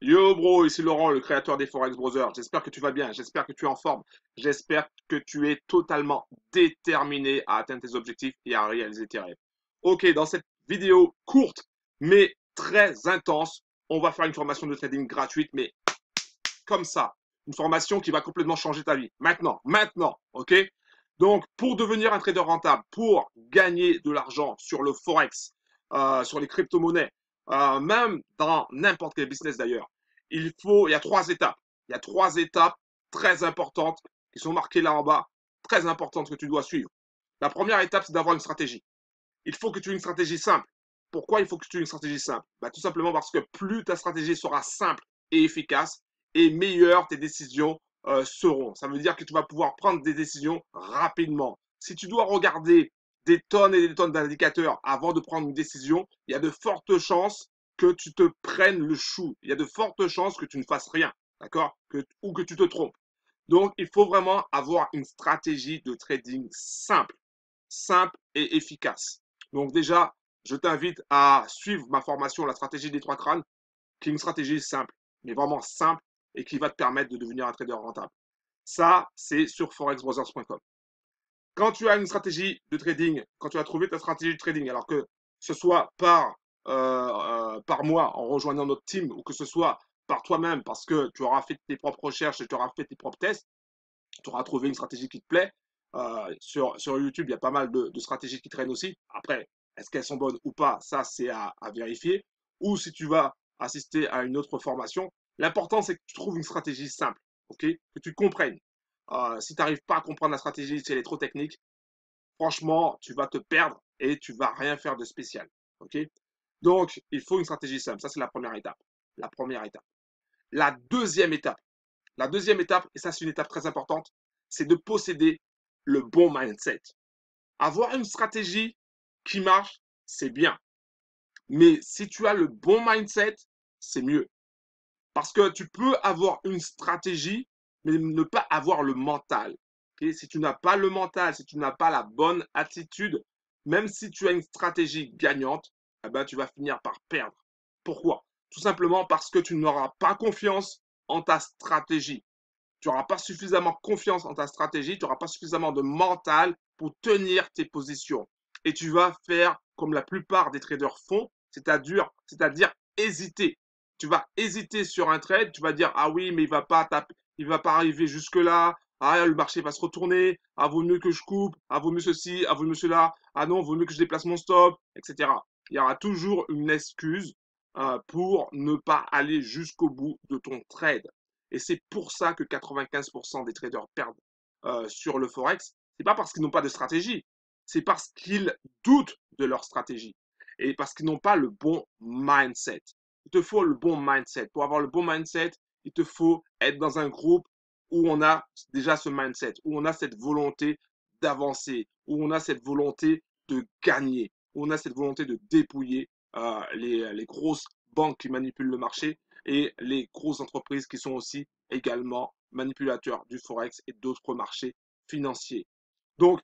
Yo bro, ici Laurent, le créateur des Forex Brothers. J'espère que tu vas bien, j'espère que tu es en forme, j'espère que tu es totalement déterminé à atteindre tes objectifs et à réaliser tes rêves. Ok, dans cette vidéo courte mais très intense, on va faire une formation de trading gratuite, mais comme ça. Une formation qui va complètement changer ta vie. Maintenant, ok? Donc, pour devenir un trader rentable, pour gagner de l'argent sur le Forex, sur les crypto-monnaies, même dans n'importe quel business d'ailleurs, il y a trois étapes. Il y a trois étapes très importantes qui sont marquées là en bas, très importantes que tu dois suivre. La première étape, c'est d'avoir une stratégie. Il faut que tu aies une stratégie simple. Pourquoi il faut que tu aies une stratégie simple? Tout simplement parce que plus ta stratégie sera simple et efficace, et meilleures tes décisions seront. Ça veut dire que tu vas pouvoir prendre des décisions rapidement. Si tu dois regarder des tonnes et des tonnes d'indicateurs avant de prendre une décision, il y a de fortes chances que tu te prennes le chou. Il y a de fortes chances que tu ne fasses rien, d'accord? Ou que tu te trompes. Donc, il faut vraiment avoir une stratégie de trading simple et efficace. Donc déjà, je t'invite à suivre ma formation, la stratégie des trois crânes, qui est une stratégie simple, mais vraiment simple et qui va te permettre de devenir un trader rentable. Ça, c'est sur forexbrothers.com. Quand tu as une stratégie de trading, quand tu as trouvé ta stratégie de trading, alors que ce soit par moi en rejoignant notre team ou que ce soit par toi-même parce que tu auras fait tes propres recherches et tu auras fait tes propres tests, tu auras trouvé une stratégie qui te plaît. Sur YouTube, il y a pas mal de stratégies qui traînent aussi. Après, est-ce qu'elles sont bonnes ou pas? Ça, c'est à vérifier. Ou si tu vas assister à une autre formation, l'important, c'est que tu trouves une stratégie simple, ok? Que tu comprennes. Si tu n'arrives pas à comprendre la stratégie, si elle est trop technique, franchement, tu vas te perdre et tu vas rien faire de spécial, ok? Donc, il faut une stratégie simple. Ça, c'est la première étape. La première étape. La deuxième étape, la deuxième étape, et ça c'est une étape très importante, c'est de posséder le bon mindset. Avoir une stratégie qui marche, c'est bien. Mais si tu as le bon mindset, c'est mieux. Parce que tu peux avoir une stratégie, mais ne pas avoir le mental. Okay? Si tu n'as pas le mental, si tu n'as pas la bonne attitude, même si tu as une stratégie gagnante, eh ben, tu vas finir par perdre. Pourquoi? Tout simplement parce que tu n'auras pas confiance en ta stratégie. Tu n'auras pas suffisamment confiance en ta stratégie, tu n'auras pas suffisamment de mental pour tenir tes positions. Et tu vas faire comme la plupart des traders font, c'est-à-dire hésiter. Tu vas hésiter sur un trade, tu vas dire ah oui mais il va pas arriver jusque là, ah le marché va se retourner, ah vaut mieux que je coupe, ah vaut mieux ceci, ah vaut mieux cela, ah non vaut mieux que je déplace mon stop, etc. Il y aura toujours une excuse pour ne pas aller jusqu'au bout de ton trade. Et c'est pour ça que 95% des traders perdent sur le Forex. C'est pas parce qu'ils n'ont pas de stratégie, c'est parce qu'ils doutent de leur stratégie et parce qu'ils n'ont pas le bon mindset. Il te faut le bon mindset. Pour avoir le bon mindset, il te faut être dans un groupe où on a déjà ce mindset, où on a cette volonté d'avancer, où on a cette volonté de gagner, où on a cette volonté de dépouiller les grosses banques qui manipulent le marché et les grosses entreprises qui sont aussi également manipulateurs du Forex et d'autres marchés financiers. Donc,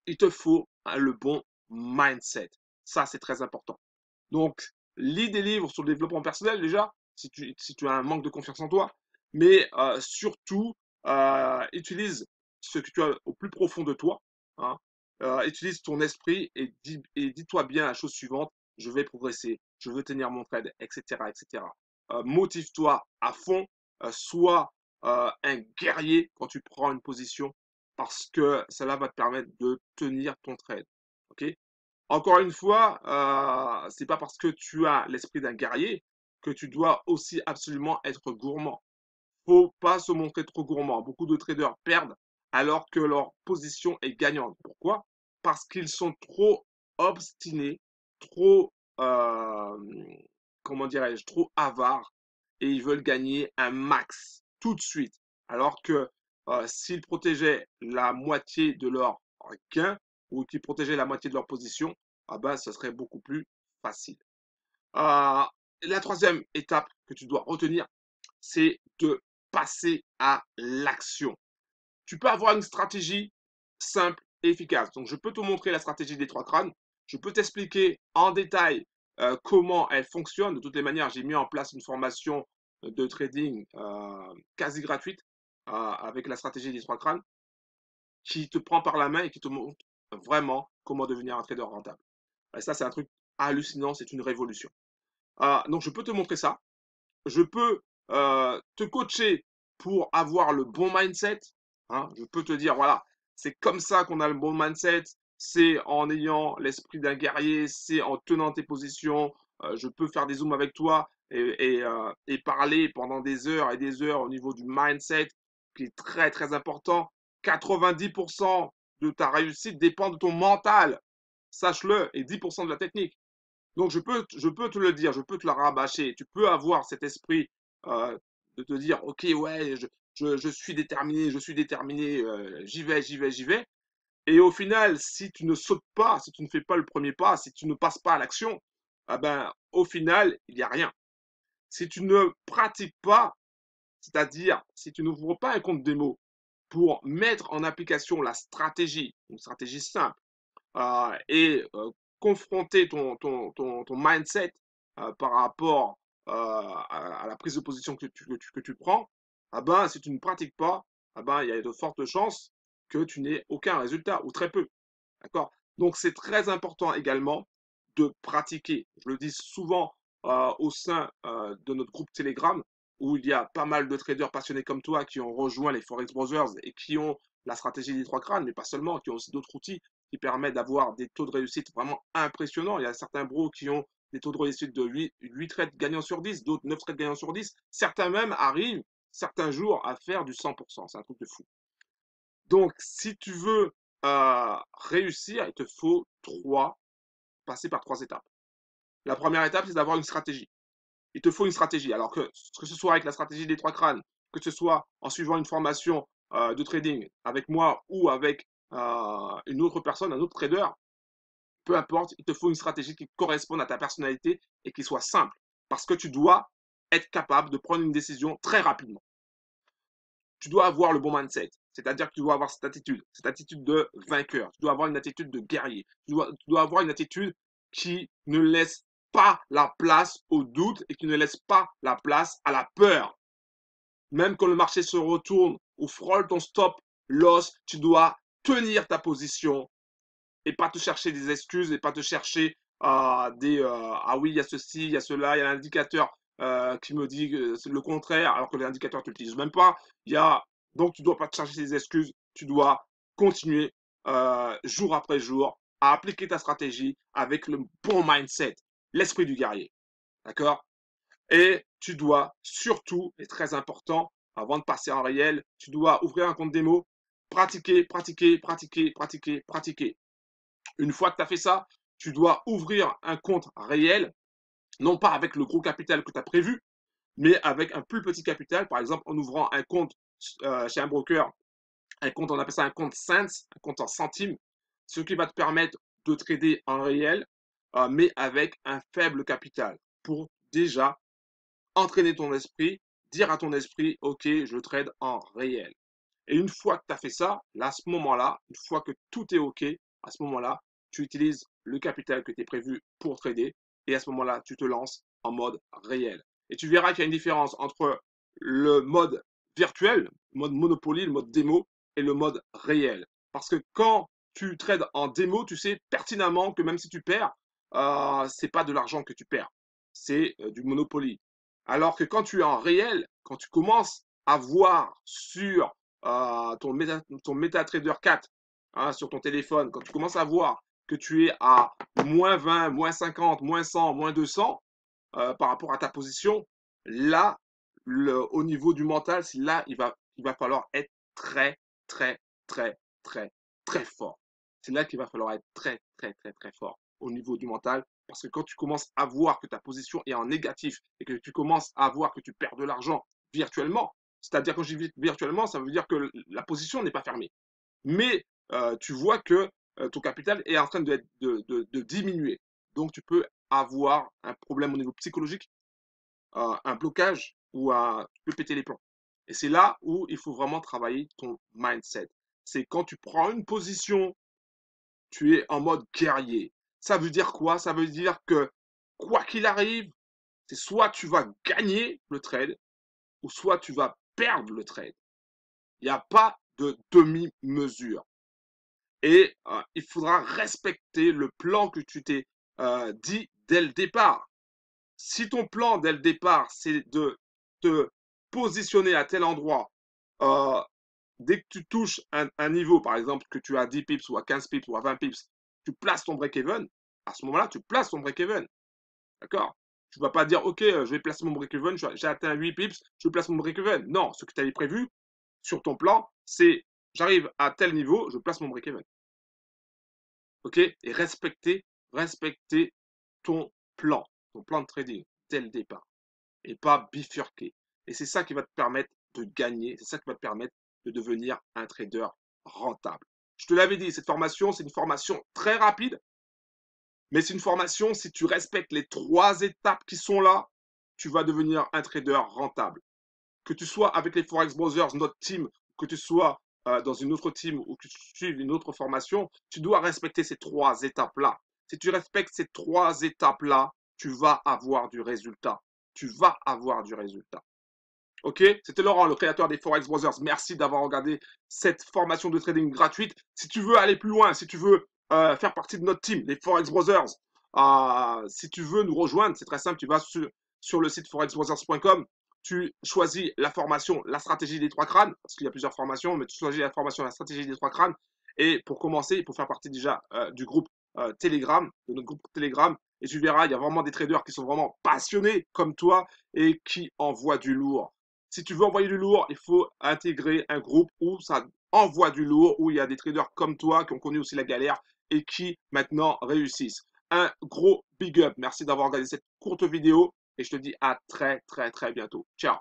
il te faut le bon mindset. Ça, c'est très important. Donc, lis des livres sur le développement personnel déjà, si tu as un manque de confiance en toi, mais surtout, utilise ce que tu as au plus profond de toi. Hein. Utilise ton esprit et dis-toi bien la chose suivante, je vais progresser, je veux tenir mon trade, etc. etc. Motive-toi à fond, sois un guerrier quand tu prends une position parce que cela va te permettre de tenir ton trade. Ok? Encore une fois, c'est pas parce que tu as l'esprit d'un guerrier que tu dois aussi absolument être gourmand. Faut pas se montrer trop gourmand. Beaucoup de traders perdent alors que leur position est gagnante. Pourquoi? Parce qu'ils sont trop obstinés, trop, comment dirais-je, trop avares et ils veulent gagner un max tout de suite. Alors que s'ils protégeaient la moitié de leur gain ou qu'ils protégeaient la moitié de leur position, ah ben, ce serait beaucoup plus facile. Euh, la troisième étape que tu dois retenir, c'est de passer à l'action. Tu peux avoir une stratégie simple et efficace. Donc, je peux te montrer la stratégie des trois crânes. Je peux t'expliquer en détail comment elle fonctionne. De toutes les manières, j'ai mis en place une formation de trading quasi gratuite avec la stratégie des 3 crânes qui te prend par la main et qui te montre vraiment comment devenir un trader rentable. Et ça, c'est un truc hallucinant, c'est une révolution. Donc, je peux te montrer ça. Je peux te coacher pour avoir le bon mindset. Hein. Je peux te dire, voilà, c'est comme ça qu'on a le bon mindset. C'est en ayant l'esprit d'un guerrier, c'est en tenant tes positions. Je peux faire des zooms avec toi et parler pendant des heures et des heures au niveau du mindset, qui est très, très important. 90% de ta réussite dépend de ton mental. Sache-le, et 10% de la technique. Donc, je peux te le dire, je peux te la rabâcher. Tu peux avoir cet esprit euh, de te dire, OK, ouais, je suis déterminé, j'y vais, j'y vais, j'y vais. Et au final, si tu ne sautes pas, si tu ne fais pas le premier pas, si tu ne passes pas à l'action, ah ben, au final, il n'y a rien. Si tu ne pratiques pas, c'est-à-dire si tu n'ouvres pas un compte démo pour mettre en application la stratégie, une stratégie simple, et confronter ton mindset par rapport à la prise de position que tu prends, ah ben, si tu ne pratiques pas, ah ben, il y a de fortes chances que tu n'aies aucun résultat ou très peu. D'accord? Donc, c'est très important également de pratiquer. Je le dis souvent au sein de notre groupe Telegram où il y a pas mal de traders passionnés comme toi qui ont rejoint les Forex Brothers et qui ont la stratégie des 3 crânes, mais pas seulement, qui ont aussi d'autres outils qui permettent d'avoir des taux de réussite vraiment impressionnants. Il y a certains bros qui ont des taux de réussite de 8 trades gagnants sur 10, d'autres 9 trades gagnants sur 10. Certains même arrivent certains jours à faire du 100%. C'est un truc de fou. Donc, si tu veux réussir, il te faut passer par 3 étapes. La première étape, c'est d'avoir une stratégie. Il te faut une stratégie. Alors que ce soit avec la stratégie des 3 crânes, que ce soit en suivant une formation de trading avec moi ou avec une autre personne, un autre trader, peu importe, il te faut une stratégie qui corresponde à ta personnalité et qui soit simple. Parce que tu dois être capable de prendre une décision très rapidement. Tu dois avoir le bon mindset. C'est-à-dire que tu dois avoir cette attitude de vainqueur. Tu dois avoir une attitude de guerrier. Tu dois avoir une attitude qui ne laisse pas la place au doute et qui ne laisse pas la place à la peur. Même quand le marché se retourne ou frôle ton stop loss, tu dois tenir ta position et pas te chercher des excuses et pas te chercher ah oui, il y a ceci, il y a cela, il y a l'indicateur qui me dit le contraire, alors que l'indicateur, tu l'utilises même pas. Il y a, donc, tu dois pas te chercher des excuses, tu dois continuer jour après jour à appliquer ta stratégie avec le bon mindset, l'esprit du guerrier. D'accord? Et tu dois surtout, et très important, avant de passer en réel, tu dois ouvrir un compte démo, pratiquer, pratiquer, pratiquer, pratiquer, pratiquer. Une fois que tu as fait ça, tu dois ouvrir un compte réel, non pas avec le gros capital que tu as prévu, mais avec un plus petit capital, par exemple en ouvrant un compte chez un broker, un compte, on appelle ça un compte cents, un compte en centimes, ce qui va te permettre de trader en réel, mais avec un faible capital, pour déjà entraîner ton esprit, dire à ton esprit, OK, je trade en réel. Et une fois que tu as fait ça, là, à ce moment-là, une fois que tout est OK, à ce moment-là, tu utilises le capital que tu es prévu pour trader et à ce moment-là, tu te lances en mode réel. Et tu verras qu'il y a une différence entre le mode virtuel, le mode Monopoly, le mode démo et le mode réel. Parce que quand tu trades en démo, tu sais pertinemment que même si tu perds, c'est pas de l'argent que tu perds, c'est du Monopoly. Alors que quand tu es en réel, quand tu commences à voir sur ton MetaTrader 4 hein, sur ton téléphone, quand tu commences à voir que tu es à moins 20, moins 50, moins 100, moins 200 par rapport à ta position, là, au niveau du mental, c'est là il va falloir être très, très, très, très, très fort. C'est là qu'il va falloir être très, très, très, très fort au niveau du mental. Parce que quand tu commences à voir que ta position est en négatif et que tu commences à voir que tu perds de l'argent virtuellement, c'est-à-dire quand je dis virtuellement, ça veut dire que la position n'est pas fermée. Mais tu vois que ton capital est en train de diminuer. Donc tu peux avoir un problème au niveau psychologique, un blocage ou tu peux péter les plombs. Et c'est là où il faut vraiment travailler ton mindset. C'est quand tu prends une position, tu es en mode guerrier. Ça veut dire quoi? Ça veut dire que quoi qu'il arrive, c'est soit tu vas gagner le trade, ou soit tu vas perdre le trade. Il n'y a pas de demi-mesure. Et il faudra respecter le plan que tu t'es dit dès le départ. Si ton plan dès le départ, c'est de te positionner à tel endroit, euh, dès que tu touches un niveau, par exemple, que tu as 10 pips ou à 15 pips ou à 20 pips, tu places ton break-even, à ce moment-là, tu places ton break-even. D'accord? Tu ne vas pas dire, OK, je vais placer mon break-even, j'ai atteint 8 pips, je place mon break-even. Non, ce que tu avais prévu sur ton plan, c'est j'arrive à tel niveau, je place mon break-even. OK? Et respecter ton plan de trading dès le départ et pas bifurquer. Et c'est ça qui va te permettre de gagner, c'est ça qui va te permettre de devenir un trader rentable. Je te l'avais dit, cette formation, c'est une formation très rapide, mais c'est une formation, si tu respectes les 3 étapes qui sont là, tu vas devenir un trader rentable. Que tu sois avec les Forex Brothers, notre team, que tu sois dans une autre team ou que tu suives une autre formation, tu dois respecter ces 3 étapes-là. Si tu respectes ces 3 étapes-là, tu vas avoir du résultat. Tu vas avoir du résultat. OK? C'était Laurent, le créateur des Forex Brothers. Merci d'avoir regardé cette formation de trading gratuite. Si tu veux aller plus loin, si tu veux faire partie de notre team, les Forex Brothers, si tu veux nous rejoindre, c'est très simple, tu vas sur le site forexbrothers.com, tu choisis la formation, la stratégie des 3 crânes, parce qu'il y a plusieurs formations, mais tu choisis la formation, la stratégie des 3 crânes. Et pour commencer, il faut faire partie déjà du groupe Telegram, de notre groupe Telegram. Et tu verras, il y a vraiment des traders qui sont vraiment passionnés comme toi et qui envoient du lourd. Si tu veux envoyer du lourd, il faut intégrer un groupe où ça envoie du lourd, où il y a des traders comme toi qui ont connu aussi la galère et qui maintenant réussissent. Un gros big up. Merci d'avoir regardé cette courte vidéo et je te dis à très bientôt. Ciao.